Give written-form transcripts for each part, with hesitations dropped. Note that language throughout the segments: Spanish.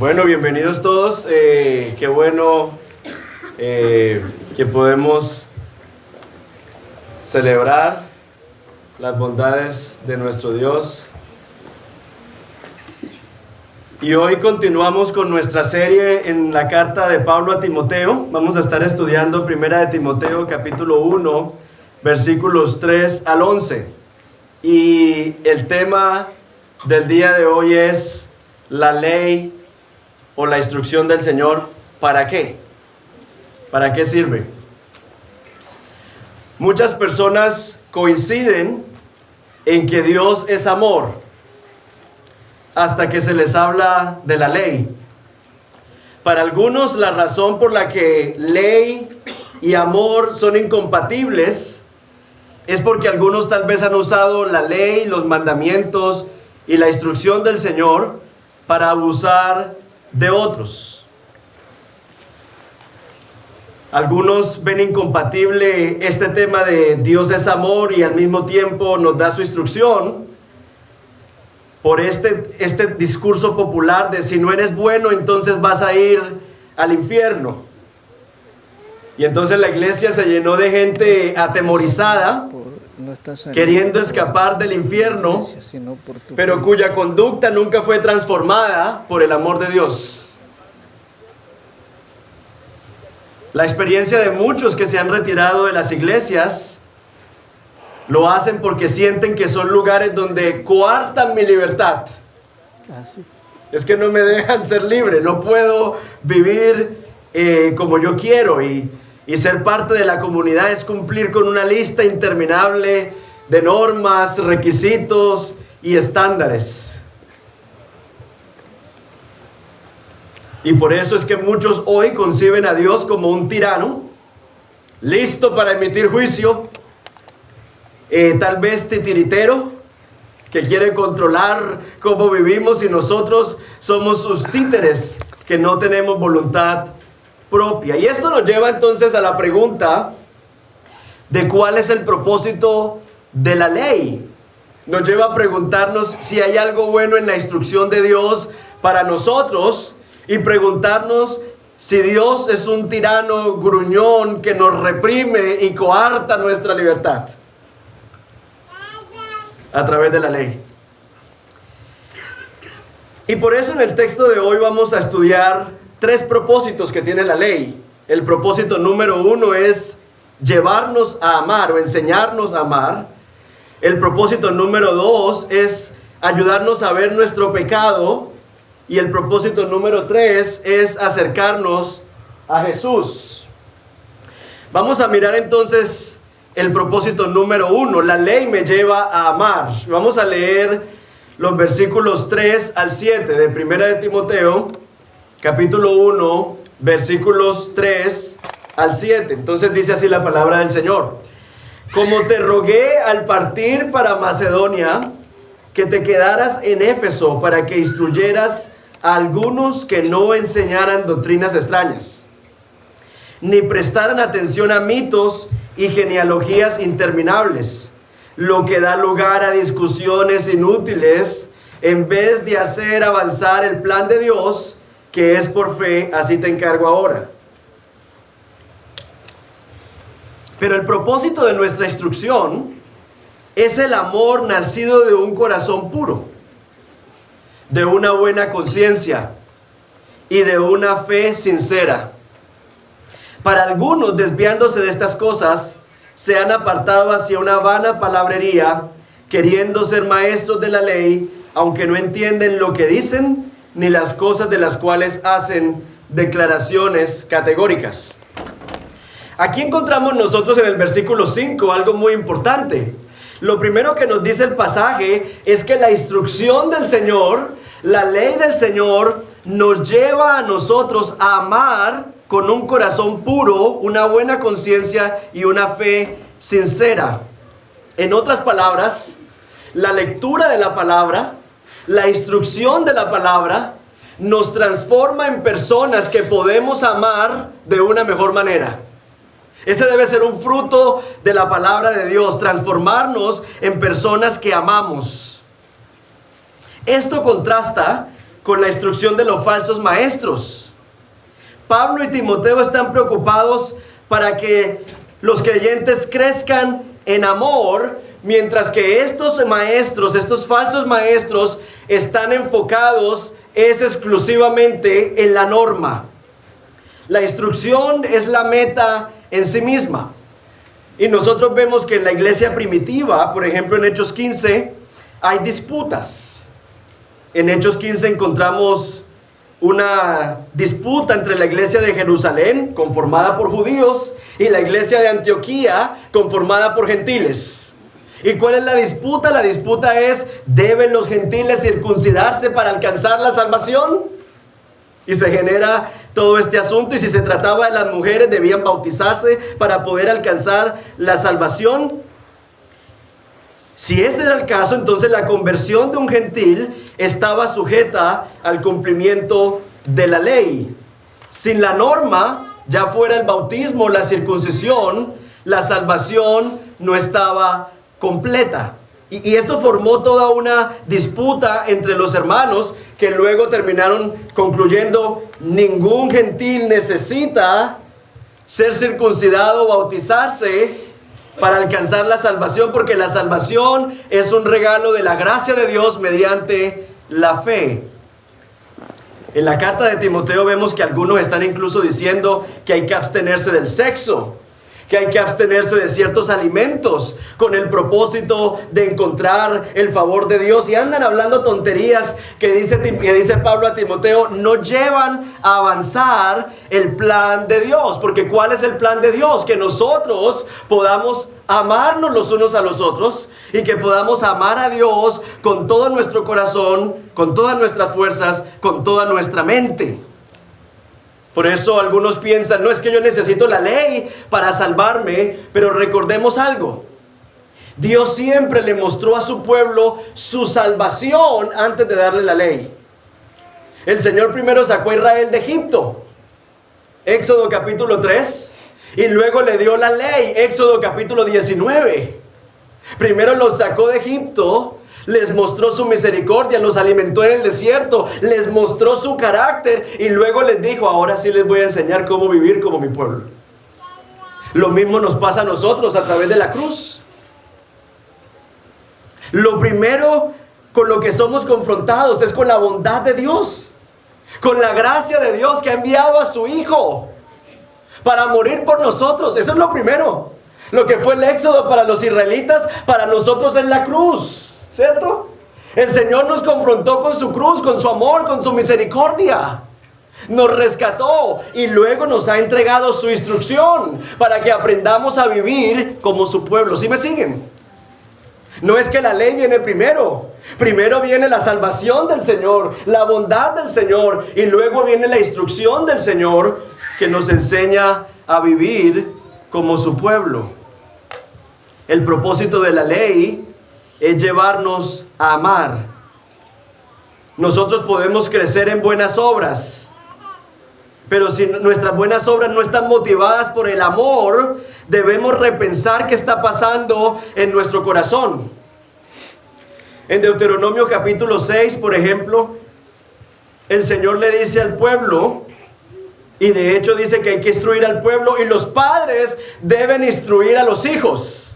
Bueno, bienvenidos todos. Qué bueno que podemos celebrar las bondades de nuestro Dios. Y hoy continuamos con nuestra serie en la carta de Pablo a Timoteo. Vamos a estar estudiando Primera de Timoteo, capítulo 1, versículos 3 al 11. Y el tema del día de hoy es la ley o la instrucción del Señor. ¿Para qué? ¿Para qué sirve? Muchas personas coinciden en que Dios es amor hasta que se les habla de la ley. Para algunos, la razón por la que ley y amor son incompatibles es porque algunos tal vez han usado la ley, los mandamientos y la instrucción del Señor para abusar de otros. Algunos ven incompatible este tema de Dios es amor y al mismo tiempo nos da su instrucción por este discurso popular de si no eres bueno entonces vas a ir al infierno. Y entonces la iglesia se llenó de gente atemorizada, queriendo escapar del infierno, pero cuya conducta nunca fue transformada por el amor de Dios. La experiencia de muchos que se han retirado de las iglesias lo hacen porque sienten que son lugares donde coartan mi libertad. Es que no me dejan ser libre, no puedo vivir como yo quiero y ser parte de la comunidad es cumplir con una lista interminable de normas, requisitos y estándares. Y por eso es que muchos hoy conciben a Dios como un tirano, listo para emitir juicio, tal vez titiritero, que quiere controlar cómo vivimos y nosotros somos sus títeres, que no tenemos voluntad propia. Y esto nos lleva entonces a la pregunta de cuál es el propósito de la ley. Nos lleva a preguntarnos si hay algo bueno en la instrucción de Dios para nosotros y preguntarnos si Dios es un tirano gruñón que nos reprime y coarta nuestra libertad a través de la ley. Y por eso en el texto de hoy vamos a estudiar tres propósitos que tiene la ley. El propósito número 1 es llevarnos a amar o enseñarnos a amar. El propósito número 2 es ayudarnos a ver nuestro pecado. Y el propósito número 3 es acercarnos a Jesús. Vamos a mirar entonces el propósito número 1. La ley me lleva a amar. Vamos a leer los versículos 3 al 7 de Primera de Timoteo, capítulo 1, versículos 3 al 7. Entonces dice así la palabra del Señor. Como te rogué al partir para Macedonia, que te quedaras en Éfeso para que instruyeras a algunos que no enseñaran doctrinas extrañas, ni prestaran atención a mitos y genealogías interminables, lo que da lugar a discusiones inútiles, en vez de hacer avanzar el plan de Dios, que es por fe. Así te encargo ahora. Pero el propósito de nuestra instrucción es el amor nacido de un corazón puro, de una buena conciencia y de una fe sincera. Para algunos, desviándose de estas cosas, se han apartado hacia una vana palabrería, queriendo ser maestros de la ley, aunque no entienden lo que dicen ni las cosas de las cuales hacen declaraciones categóricas. Aquí encontramos nosotros en el versículo 5 algo muy importante. Lo primero que nos dice el pasaje es que la instrucción del Señor, la ley del Señor, nos lleva a nosotros a amar con un corazón puro, una buena conciencia y una fe sincera. En otras palabras, la lectura de la palabra, la instrucción de la palabra, nos transforma en personas que podemos amar de una mejor manera. Ese debe ser un fruto de la palabra de Dios, transformarnos en personas que amamos. Esto contrasta con la instrucción de los falsos maestros. Pablo y Timoteo están preocupados para que los creyentes crezcan en amor, mientras que estos maestros, estos falsos maestros, están enfocados exclusivamente en la norma. La instrucción es la meta en sí misma. Y nosotros vemos que en la iglesia primitiva, por ejemplo en Hechos 15, hay disputas. En Hechos 15 encontramos una disputa entre la iglesia de Jerusalén, conformada por judíos, y la iglesia de Antioquía, conformada por gentiles. ¿Y cuál es la disputa? La disputa es: ¿deben los gentiles circuncidarse para alcanzar la salvación? Y se genera todo este asunto. Y si se trataba de las mujeres, debían bautizarse para poder alcanzar la salvación. Si ese era el caso, entonces la conversión de un gentil estaba sujeta al cumplimiento de la ley. Sin la norma, ya fuera el bautismo o la circuncisión, la salvación no estaba completa. Y esto formó toda una disputa entre los hermanos, que luego terminaron concluyendo: ningún gentil necesita ser circuncidado o bautizarse para alcanzar la salvación, porque la salvación es un regalo de la gracia de Dios mediante la fe. En la carta de Timoteo vemos que algunos están incluso diciendo que hay que abstenerse del sexo, que hay que abstenerse de ciertos alimentos con el propósito de encontrar el favor de Dios, y andan hablando tonterías que dice Pablo a Timoteo, no llevan a avanzar el plan de Dios. Porque ¿cuál es el plan de Dios? Que nosotros podamos amarnos los unos a los otros, y que podamos amar a Dios con todo nuestro corazón, con todas nuestras fuerzas, con toda nuestra mente. Por eso algunos piensan: no, es que yo necesito la ley para salvarme. Pero recordemos algo: Dios siempre le mostró a su pueblo su salvación antes de darle la ley. El Señor primero sacó a Israel de Egipto, Éxodo capítulo 3, y luego le dio la ley, Éxodo capítulo 19. Primero los sacó de Egipto, les mostró su misericordia, los alimentó en el desierto, les mostró su carácter, y luego les dijo: ahora sí les voy a enseñar cómo vivir como mi pueblo. Lo mismo nos pasa a nosotros a través de la cruz. Lo primero con lo que somos confrontados es con la bondad de Dios, con la gracia de Dios, que ha enviado a su Hijo para morir por nosotros. Eso es lo primero. Lo que fue el Éxodo para los israelitas, para nosotros es la cruz. ¿Cierto? El Señor nos confrontó con su cruz, con su amor, con su misericordia. Nos rescató y luego nos ha entregado su instrucción para que aprendamos a vivir como su pueblo. ¿Sí me siguen? No es que la ley viene primero. Primero viene la salvación del Señor, la bondad del Señor, y luego viene la instrucción del Señor que nos enseña a vivir como su pueblo. El propósito de la ley es llevarnos a amar. Nosotros podemos crecer en buenas obras, pero si nuestras buenas obras no están motivadas por el amor, debemos repensar qué está pasando en nuestro corazón. En Deuteronomio capítulo 6, por ejemplo, el Señor le dice al pueblo, y de hecho dice que hay que instruir al pueblo, y los padres deben instruir a los hijos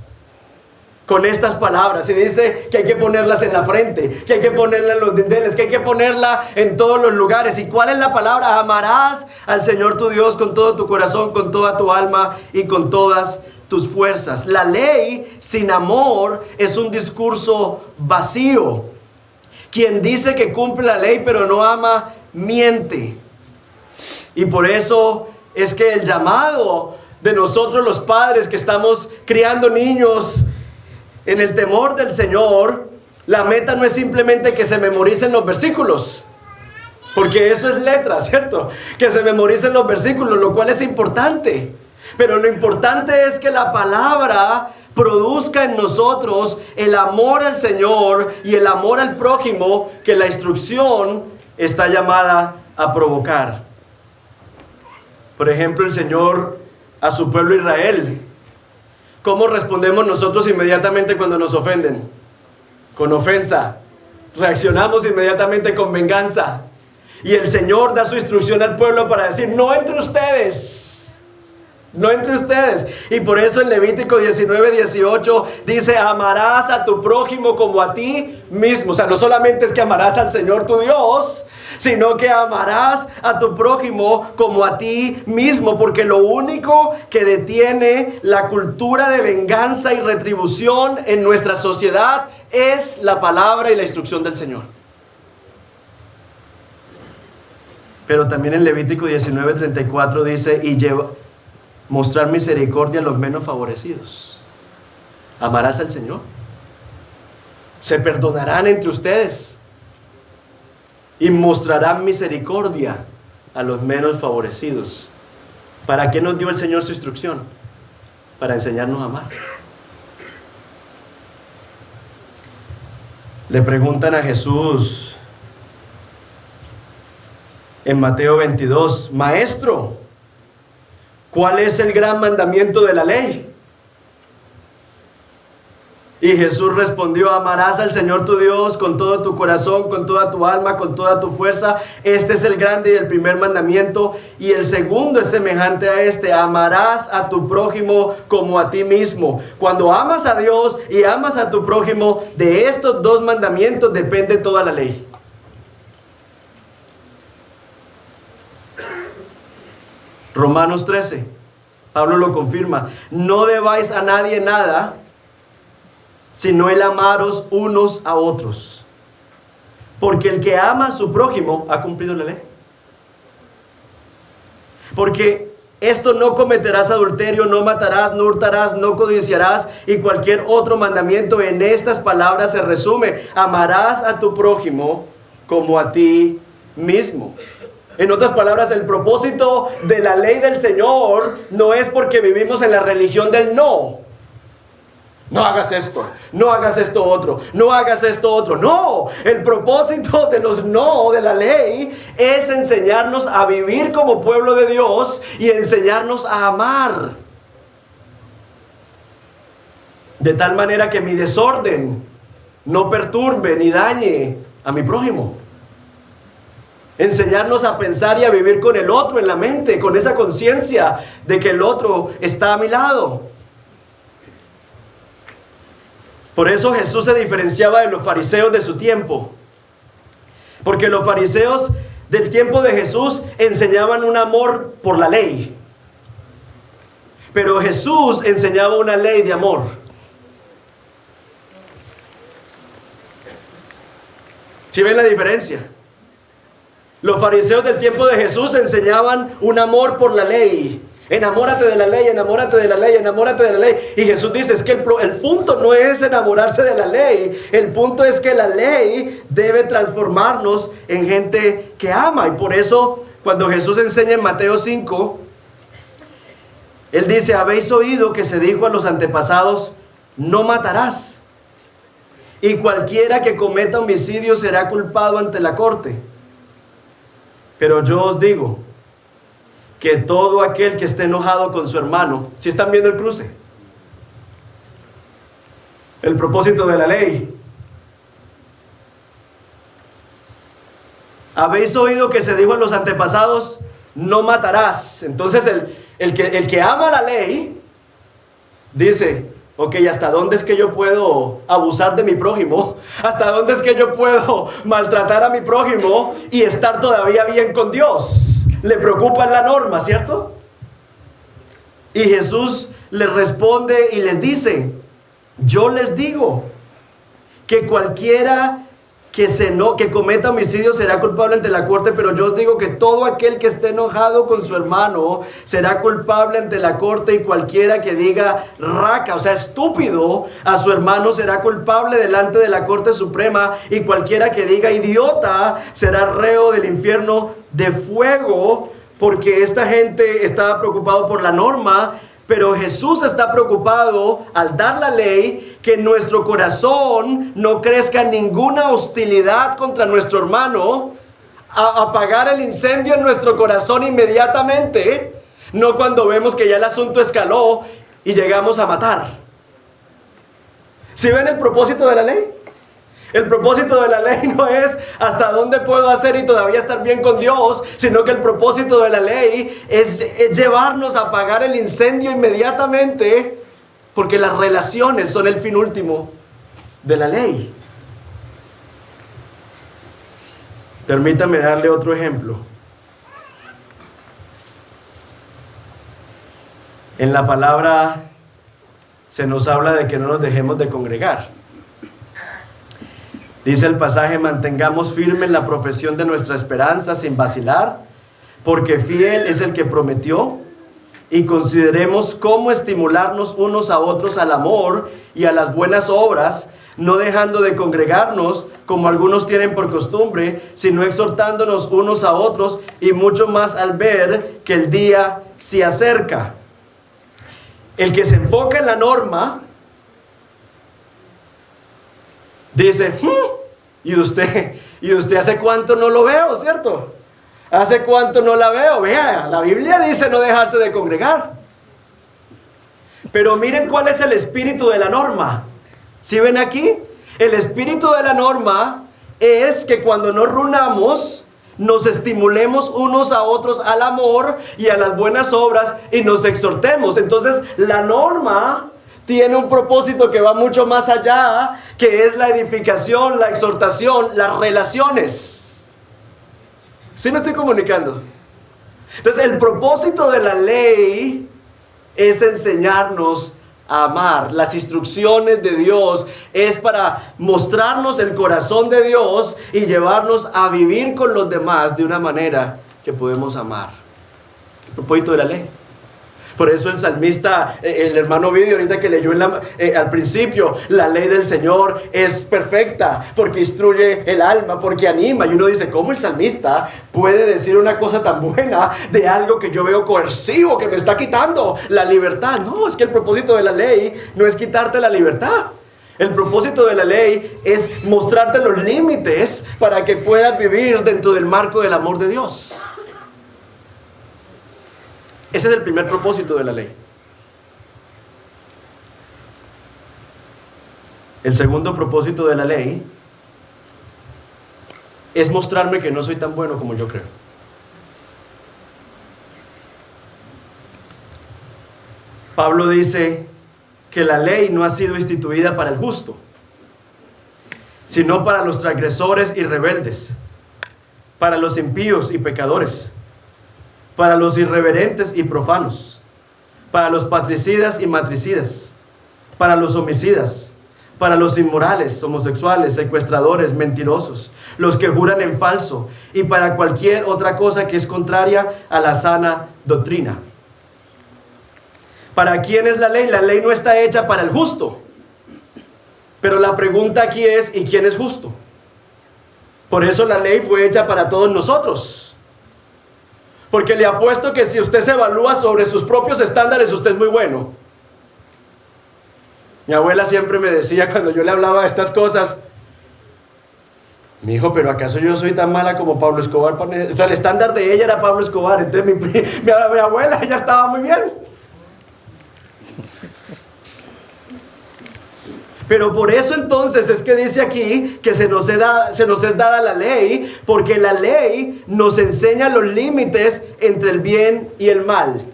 con estas palabras, y dice que hay que ponerlas en la frente, que hay que ponerla en los dinteles, que hay que ponerla en todos los lugares. ¿Y cuál es la palabra? Amarás al Señor tu Dios con todo tu corazón, con toda tu alma y con todas tus fuerzas. La ley sin amor es un discurso vacío. Quien dice que cumple la ley pero no ama, miente. Y por eso es que el llamado de nosotros los padres que estamos criando niños en el temor del Señor, la meta no es simplemente que se memoricen los versículos, porque eso es letra, ¿cierto? Que se memoricen los versículos, lo cual es importante. Pero lo importante es que la palabra produzca en nosotros el amor al Señor y el amor al prójimo, que la instrucción está llamada a provocar. Por ejemplo, el Señor a su pueblo Israel, ¿cómo respondemos nosotros inmediatamente cuando nos ofenden? Con ofensa. Reaccionamos inmediatamente con venganza. Y el Señor da su instrucción al pueblo para decir, no entre ustedes. No entre ustedes. Y por eso en Levítico 19:18 dice, amarás a tu prójimo como a ti mismo. O sea, no solamente es que amarás al Señor tu Dios, sino que amarás a tu prójimo como a ti mismo. Porque lo único que detiene la cultura de venganza y retribución en nuestra sociedad es la palabra y la instrucción del Señor. Pero también en Levítico 19:34 dice, mostrar misericordia a los menos favorecidos. Amarás al Señor. Se perdonarán entre ustedes y mostrarán misericordia a los menos favorecidos. ¿Para qué nos dio el Señor su instrucción? Para enseñarnos a amar. Le preguntan a Jesús en Mateo 22, Maestro, ¿cuál es el gran mandamiento de la ley? Y Jesús respondió, amarás al Señor tu Dios con todo tu corazón, con toda tu alma, con toda tu fuerza. Este es el grande y el primer mandamiento. Y el segundo es semejante a este, amarás a tu prójimo como a ti mismo. Cuando amas a Dios y amas a tu prójimo, de estos dos mandamientos depende toda la ley. Romanos 13, Pablo lo confirma, no debáis a nadie nada, sino el amaros unos a otros, porque el que ama a su prójimo ha cumplido la ley. Porque esto, no cometerás adulterio, no matarás, no hurtarás, no codiciarás, y cualquier otro mandamiento en estas palabras se resume, amarás a tu prójimo como a ti mismo. En otras palabras, el propósito de la ley del Señor no es porque vivimos en la religión del no. No hagas esto, no hagas esto otro, no hagas esto otro. No, el propósito de los no de la ley es enseñarnos a vivir como pueblo de Dios y enseñarnos a amar. De tal manera que mi desorden no perturbe ni dañe a mi prójimo. Enseñarnos a pensar y a vivir con el otro en la mente, con esa conciencia de que el otro está a mi lado. Por eso Jesús se diferenciaba de los fariseos de su tiempo. Porque los fariseos del tiempo de Jesús enseñaban un amor por la ley. Pero Jesús enseñaba una ley de amor. ¿Sí ven la diferencia? Los fariseos del tiempo de Jesús enseñaban un amor por la ley. Enamórate de la ley, enamórate de la ley, enamórate de la ley. Y Jesús dice, es que el punto no es enamorarse de la ley. El punto es que la ley debe transformarnos en gente que ama. Y por eso, cuando Jesús enseña en Mateo 5, Él dice, habéis oído que se dijo a los antepasados, no matarás. Y cualquiera que cometa homicidio será culpado ante la corte. Pero yo os digo que todo aquel que esté enojado con su hermano, si están viendo el cruce, el propósito de la ley. Habéis oído que se dijo a los antepasados, no matarás. Entonces el que ama la ley dice, ok, ¿hasta dónde es que yo puedo abusar de mi prójimo? ¿Hasta dónde es que yo puedo maltratar a mi prójimo y estar todavía bien con Dios? Le preocupa la norma, ¿cierto? Y Jesús les responde y les dice, yo les digo que cualquiera que cometa homicidio será culpable ante la corte, pero yo os digo que todo aquel que esté enojado con su hermano será culpable ante la corte, y cualquiera que diga raca, o sea, estúpido, a su hermano será culpable delante de la corte suprema, y cualquiera que diga idiota será reo del infierno de fuego. Porque esta gente estaba preocupado por la norma, pero Jesús está preocupado al dar la ley que en nuestro corazón no crezca ninguna hostilidad contra nuestro hermano, a apagar el incendio en nuestro corazón inmediatamente, no cuando vemos que ya el asunto escaló y llegamos a matar. ¿Sí ven el propósito de la ley? El propósito de la ley no es hasta dónde puedo hacer y todavía estar bien con Dios, sino que el propósito de la ley es llevarnos a apagar el incendio inmediatamente, porque las relaciones son el fin último de la ley. Permítame darle otro ejemplo. En la palabra se nos habla de que no nos dejemos de congregar. Dice el pasaje: mantengamos firme la profesión de nuestra esperanza sin vacilar, porque fiel es el que prometió, y consideremos cómo estimularnos unos a otros al amor y a las buenas obras, no dejando de congregarnos como algunos tienen por costumbre, sino exhortándonos unos a otros, y mucho más al ver que el día se acerca. El que se enfoca en la norma dice: ¿y usted hace cuánto no lo veo, cierto? ¿Hace cuánto no la veo? Vea, la Biblia dice no dejarse de congregar. Pero miren cuál es el espíritu de la norma. ¿Sí ven aquí? El espíritu de la norma es que cuando nos reunamos, nos estimulemos unos a otros al amor y a las buenas obras y nos exhortemos. Entonces, la norma tiene un propósito que va mucho más allá, que es la edificación, la exhortación, las relaciones. ¿Sí me estoy comunicando? Entonces, el propósito de la ley es enseñarnos a amar. Las instrucciones de Dios es para mostrarnos el corazón de Dios y llevarnos a vivir con los demás de una manera que podemos amar. El propósito de la ley. Por eso el salmista, el hermano Ovidio, ahorita que leyó al principio, la ley del Señor es perfecta, porque instruye el alma, porque anima. Y uno dice: ¿cómo el salmista puede decir una cosa tan buena de algo que yo veo coercivo, que me está quitando la libertad? No, es que el propósito de la ley no es quitarte la libertad. El propósito de la ley es mostrarte los límites para que puedas vivir dentro del marco del amor de Dios. Ese es el primer propósito de la ley. El segundo propósito de la ley es mostrarme que no soy tan bueno como yo creo. Pablo dice que la ley no ha sido instituida para el justo, sino para los transgresores y rebeldes, para los impíos y pecadores, para los irreverentes y profanos, para los patricidas y matricidas, para los homicidas, para los inmorales, homosexuales, secuestradores, mentirosos, los que juran en falso, y para cualquier otra cosa que es contraria a la sana doctrina. ¿Para quién es la ley? La ley no está hecha para el justo. Pero la pregunta aquí es: ¿y quién es justo? Por eso la ley fue hecha para todos nosotros. Porque le apuesto que si usted se evalúa sobre sus propios estándares, usted es muy bueno. Mi abuela siempre me decía, cuando yo le hablaba de estas cosas: mi hijo, ¿pero acaso yo soy tan mala como Pablo Escobar? O sea, el estándar de ella era Pablo Escobar. Entonces mi abuela, ella estaba muy bien. Pero por eso entonces es que dice aquí que se nos es dada la ley, porque la ley nos enseña los límites entre el bien y el mal.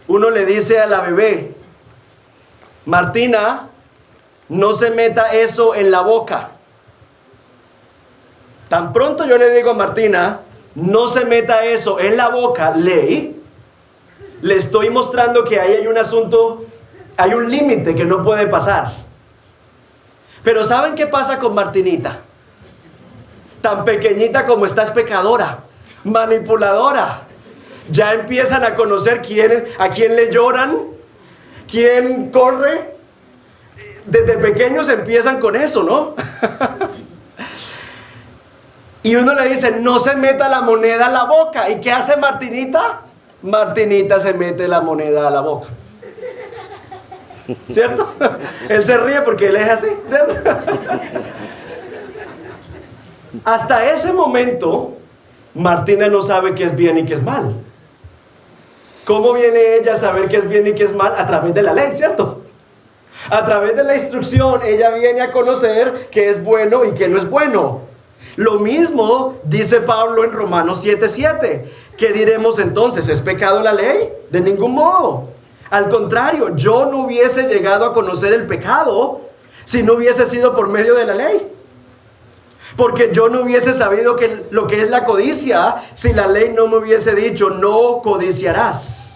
Uno le dice a la bebé: Martina, no se meta eso en la boca. Tan pronto yo le digo a Martina: no se meta eso en la boca, ley, le estoy mostrando que ahí hay un asunto. Hay un límite que no puede pasar. Pero ¿saben qué pasa con Martinita? Tan pequeñita como está, es pecadora, manipuladora. Ya empiezan a conocer a quién le lloran, quién corre. Desde pequeños empiezan con eso, ¿no? Y uno le dice: no se meta la moneda a la boca. ¿Y qué hace Martinita? Martinita se mete la moneda a la boca. ¿Cierto? Él se ríe porque él es así, ¿cierto? Hasta ese momento, Martina no sabe qué es bien y qué es mal. ¿Cómo viene ella a saber qué es bien y qué es mal? A través de la ley, ¿cierto? A través de la instrucción, ella viene a conocer qué es bueno y qué no es bueno. Lo mismo dice Pablo en Romanos 7:7. ¿Qué diremos entonces? ¿Es pecado la ley? De ningún modo. Al contrario, yo no hubiese llegado a conocer el pecado si no hubiese sido por medio de la ley. Porque yo no hubiese sabido lo que es la codicia si la ley no me hubiese dicho, no codiciarás.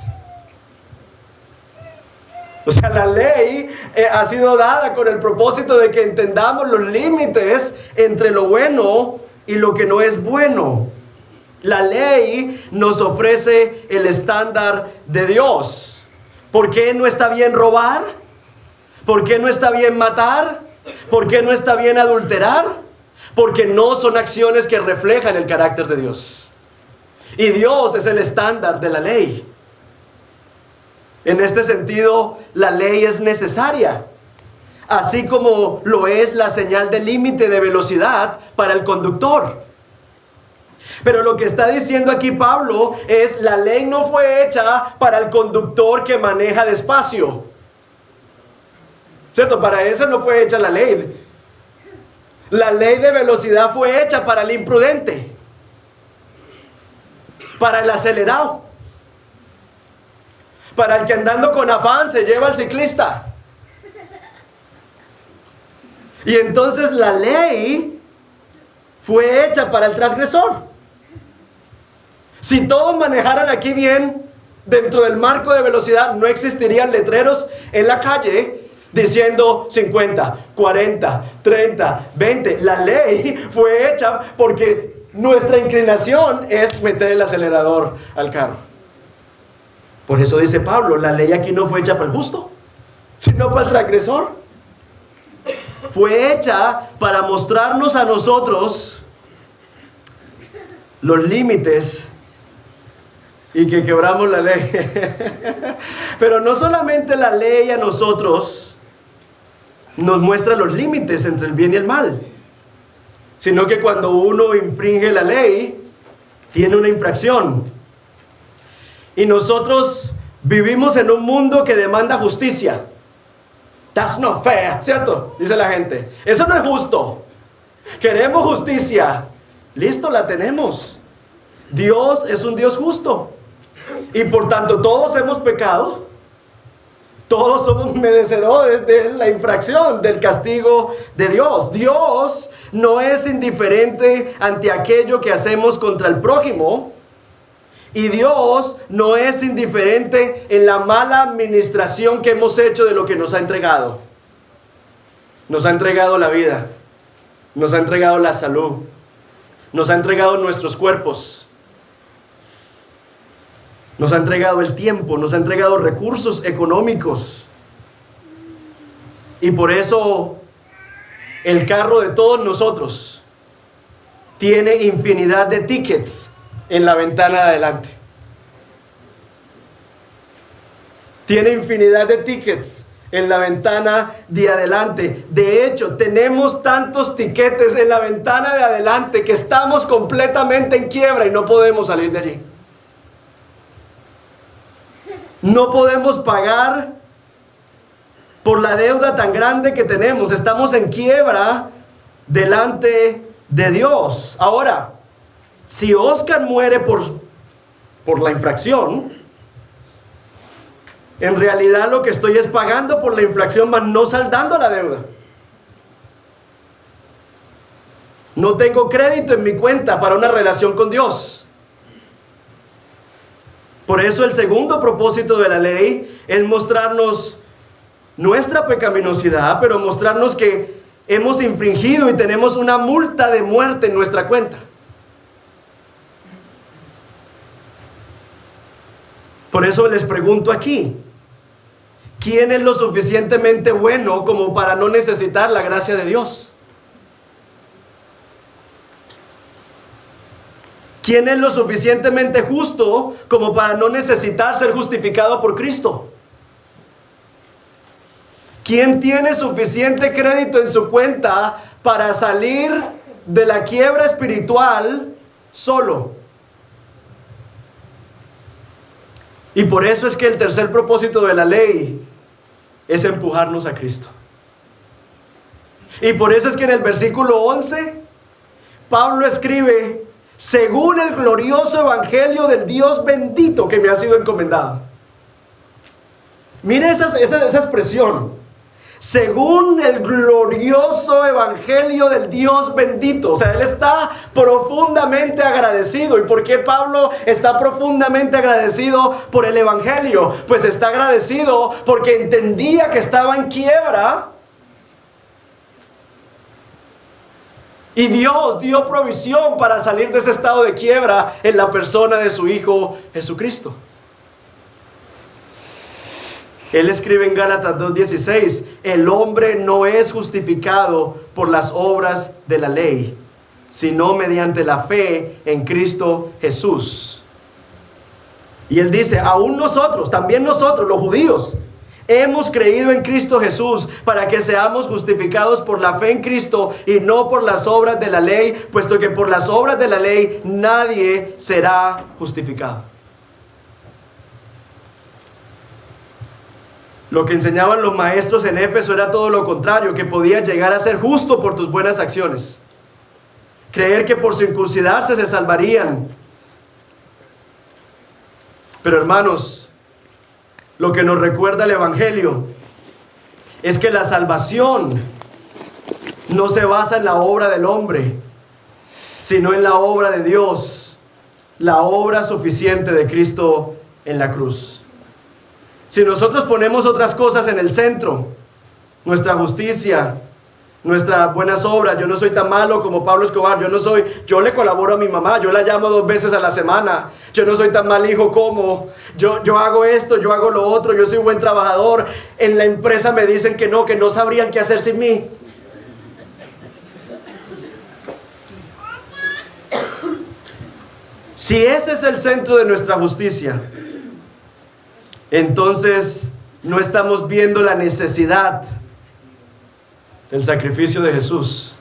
O sea, la ley ha sido dada con el propósito de que entendamos los límites entre lo bueno y lo que no es bueno. La ley nos ofrece el estándar de Dios. ¿Por qué no está bien robar? ¿Por qué no está bien matar? ¿Por qué no está bien adulterar? Porque no son acciones que reflejan el carácter de Dios. Y Dios es el estándar de la ley. En este sentido, la ley es necesaria, así como lo es la señal de límite de velocidad para el conductor. Pero lo que está diciendo aquí Pablo es, la ley no fue hecha para el conductor que maneja despacio. ¿Cierto? Para eso no fue hecha la ley. La ley de velocidad fue hecha para el imprudente, para el acelerado, para el que andando con afán se lleva al ciclista. Y entonces la ley fue hecha para el transgresor. Si todos manejaran aquí bien, dentro del marco de velocidad, no existirían letreros en la calle diciendo 50, 40, 30, 20. La ley fue hecha porque nuestra inclinación es meter el acelerador al carro. Por eso dice Pablo, la ley aquí no fue hecha para el justo, sino para el transgresor. Fue hecha para mostrarnos a nosotros los límites y que quebramos la ley. Pero no solamente la ley a nosotros nos muestra los límites entre el bien y el mal, sino que cuando uno infringe la ley, tiene una infracción. Y nosotros vivimos en un mundo que demanda justicia. That's not fair, ¿cierto? Dice la gente. Eso no es justo. Queremos justicia. Listo, la tenemos. Dios es un Dios justo. Y por tanto todos hemos pecado. Todos somos merecedores de la infracción, del castigo de Dios. Dios no es indiferente ante aquello que hacemos contra el prójimo. Y Dios no es indiferente en la mala administración que hemos hecho de lo que nos ha entregado. Nos ha entregado la vida, nos ha entregado la salud, nos ha entregado nuestros cuerpos, nos ha entregado el tiempo, nos ha entregado recursos económicos. Y por eso el carro de todos nosotros tiene infinidad de tickets en la ventana de adelante. Tiene infinidad de tickets en la ventana de adelante. De hecho, tenemos tantos tiquetes en la ventana de adelante que estamos completamente en quiebra y no podemos salir de allí. No podemos pagar por la deuda tan grande que tenemos. Estamos en quiebra delante de Dios. Ahora, si Oscar muere por la infracción, en realidad lo que estoy es pagando por la infracción, mas no saldando la deuda. No tengo crédito en mi cuenta para una relación con Dios. Por eso el segundo propósito de la ley es mostrarnos nuestra pecaminosidad, pero mostrarnos que hemos infringido y tenemos una multa de muerte en nuestra cuenta. Por eso les pregunto aquí, ¿quién es lo suficientemente bueno como para no necesitar la gracia de Dios? ¿Quién es lo suficientemente justo como para no necesitar ser justificado por Cristo? ¿Quién tiene suficiente crédito en su cuenta para salir de la quiebra espiritual solo? Y por eso es que el tercer propósito de la ley es empujarnos a Cristo. Y por eso es que en el versículo 11, Pablo escribe: según el glorioso evangelio del Dios bendito que me ha sido encomendado. Mire esa expresión. Según el glorioso evangelio del Dios bendito. O sea, él está profundamente agradecido. ¿Y por qué Pablo está profundamente agradecido por el evangelio? Pues está agradecido porque entendía que estaba en quiebra. Y Dios dio provisión para salir de ese estado de quiebra en la persona de su Hijo Jesucristo. Él escribe en Gálatas 2:16: el hombre no es justificado por las obras de la ley, sino mediante la fe en Cristo Jesús. Y él dice: aún nosotros, también nosotros, los judíos, hemos creído en Cristo Jesús para que seamos justificados por la fe en Cristo y no por las obras de la ley, puesto que por las obras de la ley nadie será justificado. Lo que enseñaban los maestros en Éfeso era todo lo contrario, que podías llegar a ser justo por tus buenas acciones. Creer que por circuncidarse se salvarían. Pero hermanos, lo que nos recuerda el Evangelio es que la salvación no se basa en la obra del hombre, sino en la obra de Dios, la obra suficiente de Cristo en la cruz. Si nosotros ponemos otras cosas en el centro, nuestra justicia, nuestras buenas obras, yo no soy tan malo como Pablo Escobar, yo le colaboro a mi mamá, yo la llamo 2 veces a la semana, yo no soy tan mal hijo como, yo hago esto, yo hago lo otro, yo soy buen trabajador, en la empresa me dicen que no sabrían qué hacer sin mí. Si ese es el centro de nuestra justicia, entonces no estamos viendo la necesidad del sacrificio de Jesús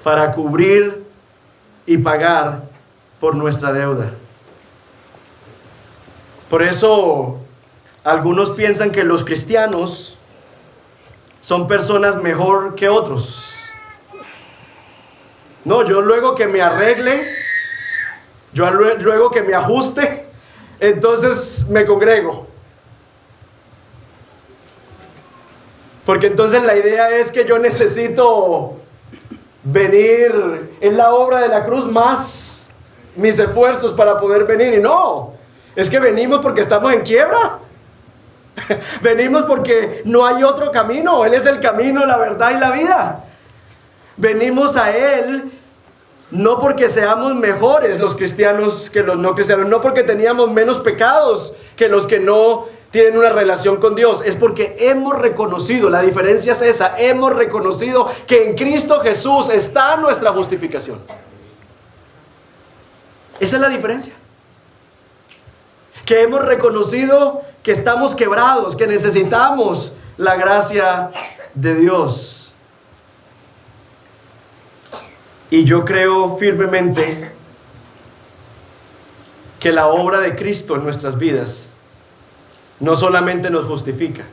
para cubrir y pagar por nuestra deuda. Por eso algunos piensan que los cristianos son personas mejor que otros. No, yo luego que me arregle, yo luego que me ajuste, entonces me congrego. Porque entonces la idea es que yo necesito venir en la obra de la cruz más mis esfuerzos para poder venir. Y no, es que venimos porque estamos en quiebra. Venimos porque no hay otro camino. Él es el camino, la verdad y la vida. Venimos a Él no porque seamos mejores los cristianos que los no cristianos, no porque teníamos menos pecados que los que no tienen una relación con Dios, es porque hemos reconocido, la diferencia es esa, hemos reconocido que en Cristo Jesús está nuestra justificación. Esa es la diferencia. Que hemos reconocido que estamos quebrados, que necesitamos la gracia de Dios. Y yo creo firmemente que la obra de Cristo en nuestras vidas no solamente nos justifica,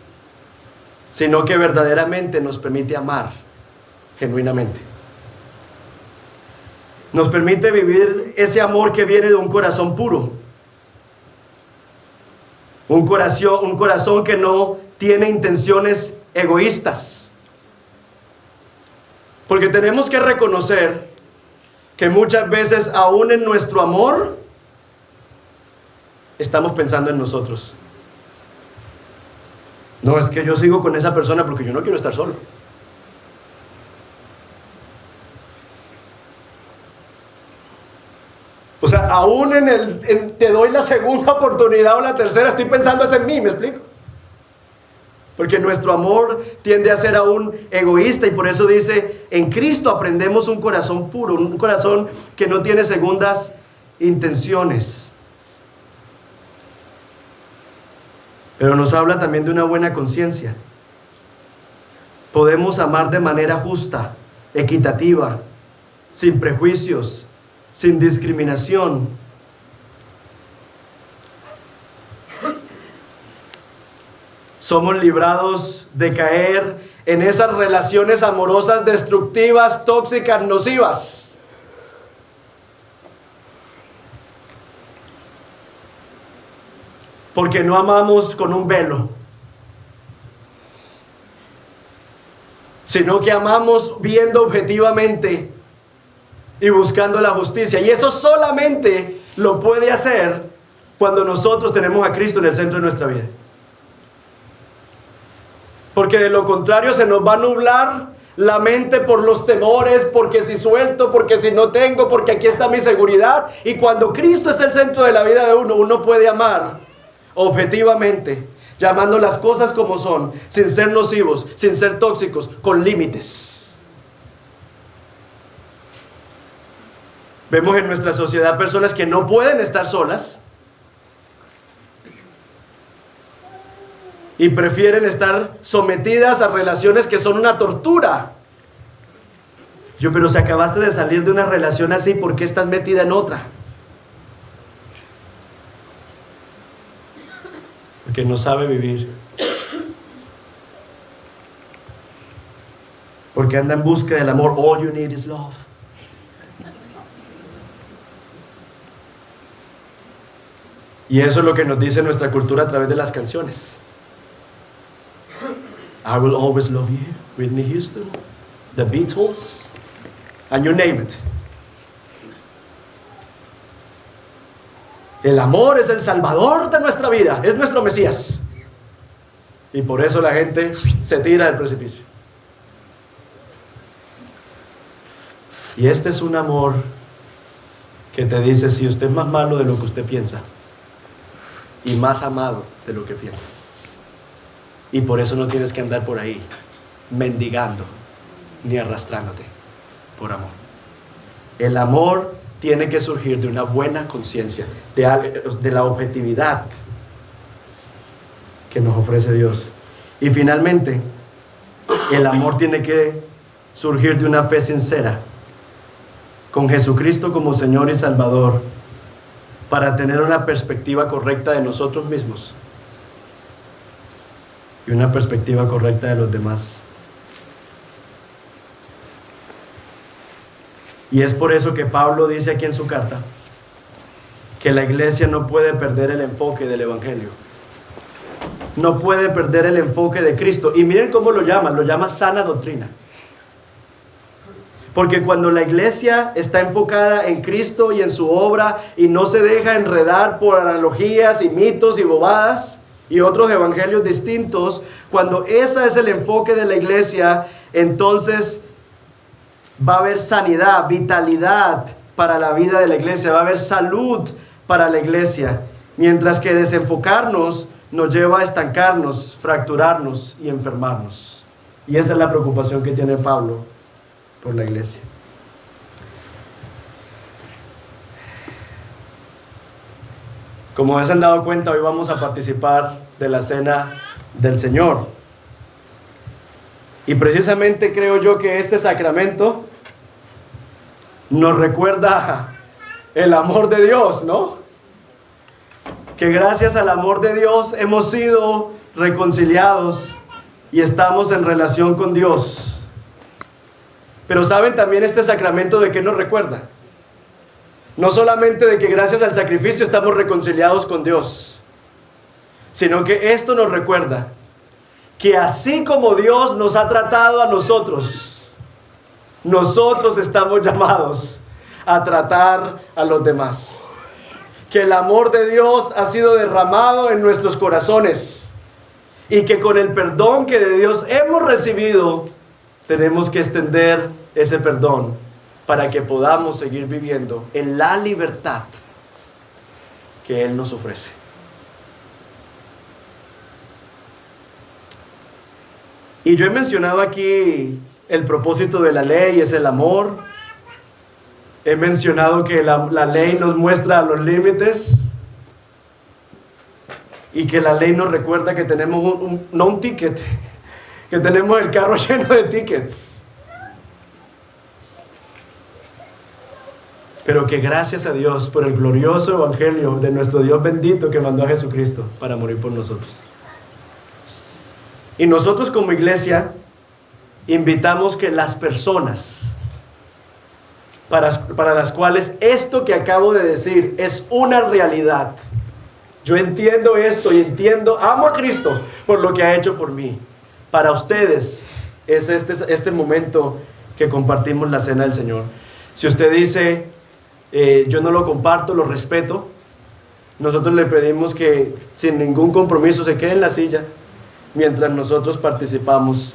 sino que verdaderamente nos permite amar genuinamente. Nos permite vivir ese amor que viene de un corazón puro. Un corazón que no tiene intenciones egoístas. Porque tenemos que reconocer que muchas veces, aún en nuestro amor, estamos pensando en nosotros. No, es que yo sigo con esa persona porque yo no quiero estar solo. O sea, aún te doy la segunda oportunidad o la tercera, estoy pensando es en mí, ¿me explico? Porque nuestro amor tiende a ser aún egoísta, y por eso dice, en Cristo aprendemos un corazón puro, un corazón que no tiene segundas intenciones. Pero nos habla también de una buena conciencia. Podemos amar de manera justa, equitativa, sin prejuicios, sin discriminación. somos librados de caer en esas relaciones amorosas destructivas, tóxicas, nocivas. Porque no amamos con un velo, sino que amamos viendo objetivamente y buscando la justicia. Y eso solamente lo puede hacer cuando nosotros tenemos a Cristo en el centro de nuestra vida. Porque de lo contrario se nos va a nublar la mente por los temores, porque si suelto, porque si no tengo, porque aquí está mi seguridad. Y cuando Cristo es el centro de la vida de uno, uno puede amar objetivamente, llamando las cosas como son, sin ser nocivos, sin ser tóxicos, con límites. Vemos en nuestra sociedad personas que no pueden estar solas y prefieren estar sometidas a relaciones que son una tortura. Pero si acabaste de salir de una relación así, ¿por qué estás metida en otra? Porque no sabe vivir. Porque anda en busca del amor. All you need is love. Y eso es lo que nos dice nuestra cultura a través de las canciones. I will always love you, Whitney Houston, The Beatles, and you name it. El amor es el salvador de nuestra vida, es nuestro Mesías. Y por eso la gente se tira del precipicio. Y este es un amor que te dice, si usted es más malo de lo que usted piensa y más amado de lo que piensas. Y por eso no tienes que andar por ahí mendigando ni arrastrándote por amor. El amor tiene que surgir de una buena conciencia, de la objetividad que nos ofrece Dios. Y finalmente, el amor tiene que surgir de una fe sincera, con Jesucristo como Señor y Salvador, para tener una perspectiva correcta de nosotros mismos y una perspectiva correcta de los demás. Y es por eso que Pablo dice aquí en su carta que la iglesia no puede perder el enfoque del Evangelio. No puede perder el enfoque de Cristo. Y miren cómo lo llama sana doctrina. Porque cuando la iglesia está enfocada en Cristo y en su obra y no se deja enredar por analogías y mitos y bobadas y otros evangelios distintos, cuando ese es el enfoque de la iglesia, entonces va a haber sanidad, vitalidad para la vida de la iglesia, va a haber salud para la iglesia, mientras que desenfocarnos nos lleva a estancarnos, fracturarnos y enfermarnos. Y esa es la preocupación que tiene Pablo por la iglesia. Como se han dado cuenta, hoy vamos a participar de la cena del Señor. Y precisamente creo yo que este sacramento nos recuerda el amor de Dios, ¿no? Que gracias al amor de Dios hemos sido reconciliados y estamos en relación con Dios. Pero ¿saben también este sacramento de qué nos recuerda? No solamente de que gracias al sacrificio estamos reconciliados con Dios, sino que esto nos recuerda que así como Dios nos ha tratado a nosotros, nosotros estamos llamados a tratar a los demás. Que el amor de Dios ha sido derramado en nuestros corazones y que con el perdón que de Dios hemos recibido, tenemos que extender ese perdón para que podamos seguir viviendo en la libertad que Él nos ofrece. Y yo he mencionado aquí el propósito de la ley es el amor. He mencionado que la ley nos muestra los límites y que la ley nos recuerda que tenemos no un ticket, que tenemos el carro lleno de tickets. Pero que gracias a Dios por el glorioso evangelio de nuestro Dios bendito que mandó a Jesucristo para morir por nosotros. Y nosotros como iglesia invitamos que las personas para las cuales esto que acabo de decir es una realidad. Yo entiendo esto y amo a Cristo por lo que ha hecho por mí. Para ustedes es este momento que compartimos la cena del Señor. Si usted dice, yo no lo comparto, lo respeto, nosotros le pedimos que sin ningún compromiso se quede en la silla mientras nosotros participamos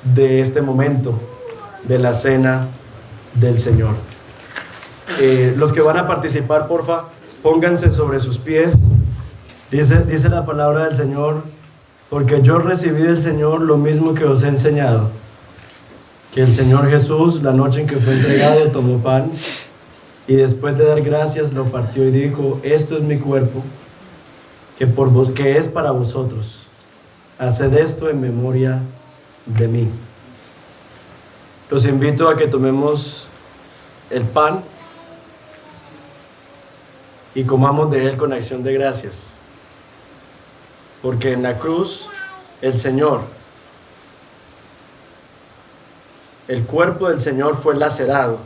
de este momento de la cena del Señor. Los que van a participar, porfa, pónganse sobre sus pies. Dice la palabra del Señor: porque yo recibí del Señor lo mismo que os he enseñado, que el Señor Jesús, la noche en que fue entregado, tomó pan y después de dar gracias lo partió y dijo: esto es mi cuerpo, que es para vosotros. Haced esto en memoria de mí. Los invito a que tomemos el pan y comamos de él con acción de gracias. Porque en la cruz el Señor, el cuerpo del Señor fue lacerado,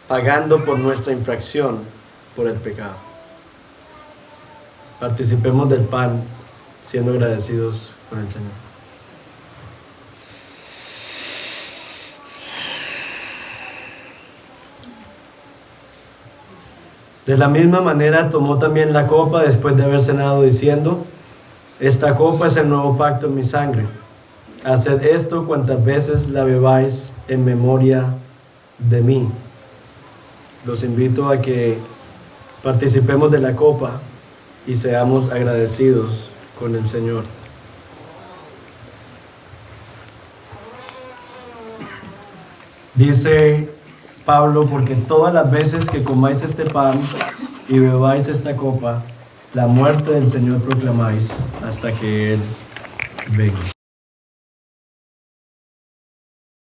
pagando por nuestra infracción, por el pecado. Participemos del pan siendo agradecidos con el Señor. De la misma manera tomó también la copa después de haber cenado, diciendo: esta copa es el nuevo pacto en mi sangre. Haced esto cuantas veces la bebáis en memoria de mí. Los invito a que participemos de la copa y seamos agradecidos con el Señor. Dice Pablo: porque todas las veces que comáis este pan y bebáis esta copa, la muerte del Señor proclamáis hasta que Él venga.